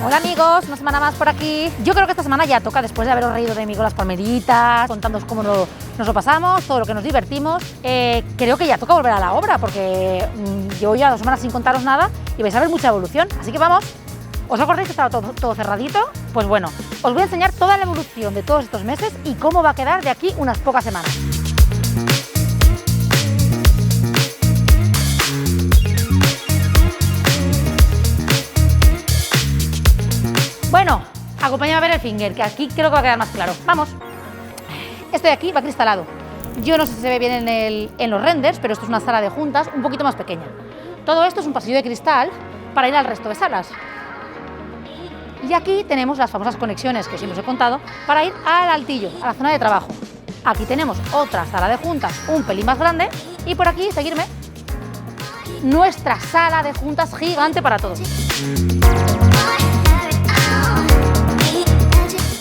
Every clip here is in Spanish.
Hola amigos, una semana más por aquí. Yo creo que esta semana ya toca, después de haberos reído de mí con las palmeritas, contándoos cómo nos lo pasamos, todo lo que nos divertimos. Creo que ya toca volver a la obra, porque llevo ya 2 semanas sin contaros nada y vais a ver mucha evolución. Así que vamos. ¿Os acordáis que estaba todo cerradito? Pues bueno, os voy a enseñar toda la evolución de todos estos meses y cómo va a quedar de aquí unas pocas semanas. Bueno, acompáñame a ver el finger, que aquí creo que va a quedar más claro. Vamos. Esto de aquí va cristalado. Yo no sé si se ve bien en los renders, pero esto es una sala de juntas un poquito más pequeña. Todo esto es un pasillo de cristal para ir al resto de salas. Y aquí tenemos las famosas conexiones que siempre os he contado para ir al altillo, a la zona de trabajo. Aquí tenemos otra sala de juntas un pelín más grande y por aquí, seguirme, nuestra sala de juntas gigante para todos.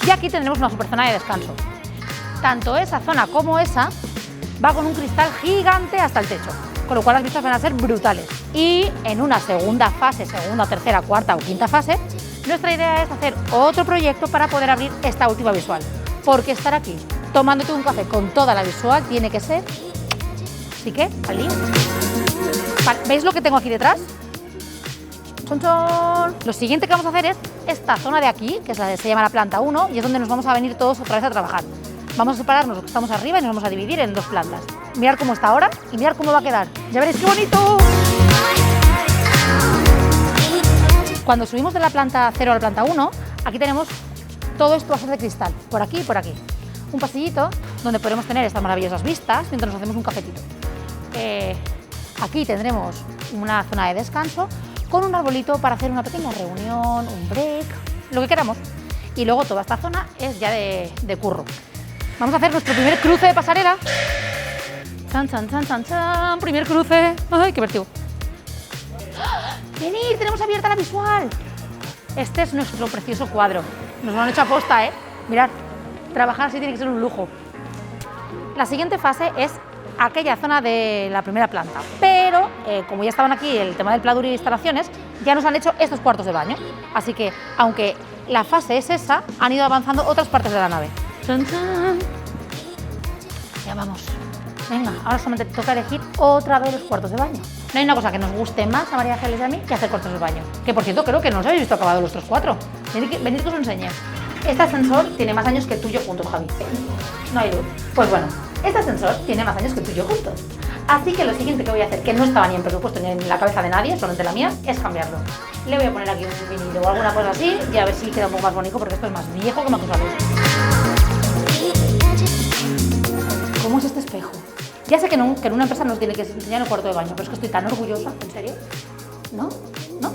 Y aquí tendremos una super zona de descanso. Tanto esa zona como esa va con un cristal gigante hasta el techo, con lo cual las vistas van a ser brutales. Y en una segunda fase, segunda, tercera, cuarta o quinta fase, nuestra idea es hacer otro proyecto para poder abrir esta última visual. Porque estar aquí tomándote un café con toda la visual tiene que ser... Así que, al lío. Vale, ¿veis lo que tengo aquí detrás? ¡Chon, chon! Lo siguiente que vamos a hacer es esta zona de aquí, que se llama la planta 1, y es donde nos vamos a venir todos otra vez a trabajar. Vamos a separarnos los que estamos arriba y nos vamos a dividir en 2 plantas. Mirad cómo está ahora y mirad cómo va a quedar. ¡Ya veréis qué bonito! Cuando subimos de la planta 0 a la planta 1, aquí tenemos todo esto va a ser de cristal, por aquí y por aquí. Un pasillito donde podremos tener estas maravillosas vistas mientras nos hacemos un cafetito. Aquí tendremos una zona de descanso con un arbolito para hacer una pequeña reunión, un break, lo que queramos. Y luego toda esta zona es ya de curro. Vamos a hacer nuestro primer cruce de pasarela. ¡Chan, chan, chan, chan, chan! Primer cruce. ¡Ay, qué vértigo! ¡Venid! Tenemos abierta la visual. Este es nuestro precioso cuadro. Nos lo han hecho a posta, ¿eh? Mirad, trabajar así tiene que ser un lujo. La siguiente fase es aquella zona de la primera planta, pero como ya estaban aquí el tema del pladur y instalaciones, ya nos han hecho estos cuartos de baño. Así que, aunque la fase es esa, han ido avanzando otras partes de la nave. ¡Chan, chan! Ya vamos. Venga, ahora solamente toca elegir otra vez los cuartos de baño. No hay una cosa que nos guste más a María Ángeles y a mí que hacer cuartos de baño. Que por cierto, creo que no os habéis visto acabados los otros 4. Venid que os lo enseñe. Este ascensor tiene más años que tú y yo juntos, Javi. No hay luz. Pues bueno, este ascensor tiene más años que tú y yo juntos. Así que lo siguiente que voy a hacer, que no estaba ni en presupuesto ni en la cabeza de nadie, solamente la mía, es cambiarlo. Le voy a poner aquí un vinilo o alguna cosa así y a ver si queda un poco más bonito, porque esto es más viejo que Matusalén. ¿Cómo es este espejo? Ya sé que en una empresa nos tiene que enseñar el cuarto de baño, pero es que estoy tan orgullosa, ¿en serio? ¿No? ¿No?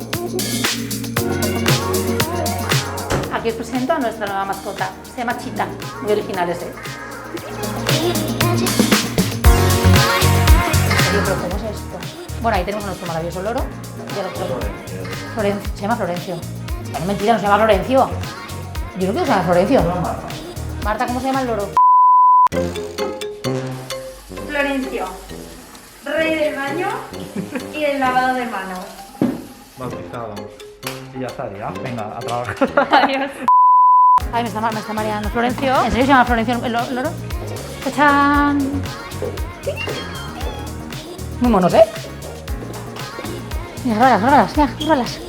Aquí os presento a nuestra nueva mascota, se llama Chita, muy original ese. ¿En serio? ¿Pero cómo es esto? Bueno, ahí tenemos a nuestro maravilloso loro. Se llama Florencio. No, mentira, no se llama Florencio. Yo no quiero que se llama Florencio. Marta, ¿cómo se llama el loro? Florencio, rey del baño y del lavado de manos. Bautizado. Y ya estaría. Venga, a trabajar. Adiós. Ay, me está mareando. Florencio. ¿En serio se llama Florencio el loro? ¡Tachán! Muy monos, ¿eh? Mira, róbalas, ya, róbalas.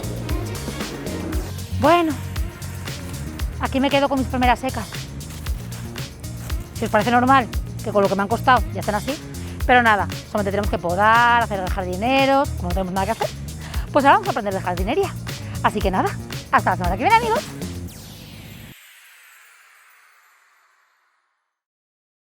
Bueno, aquí me quedo con mis primeras secas. Si os parece normal que con lo que me han costado ya estén así, pero nada, solamente tenemos que podar, hacer jardineros, como no tenemos nada que hacer, pues ahora vamos a aprender de jardinería. Así que nada, hasta la semana que viene, amigos.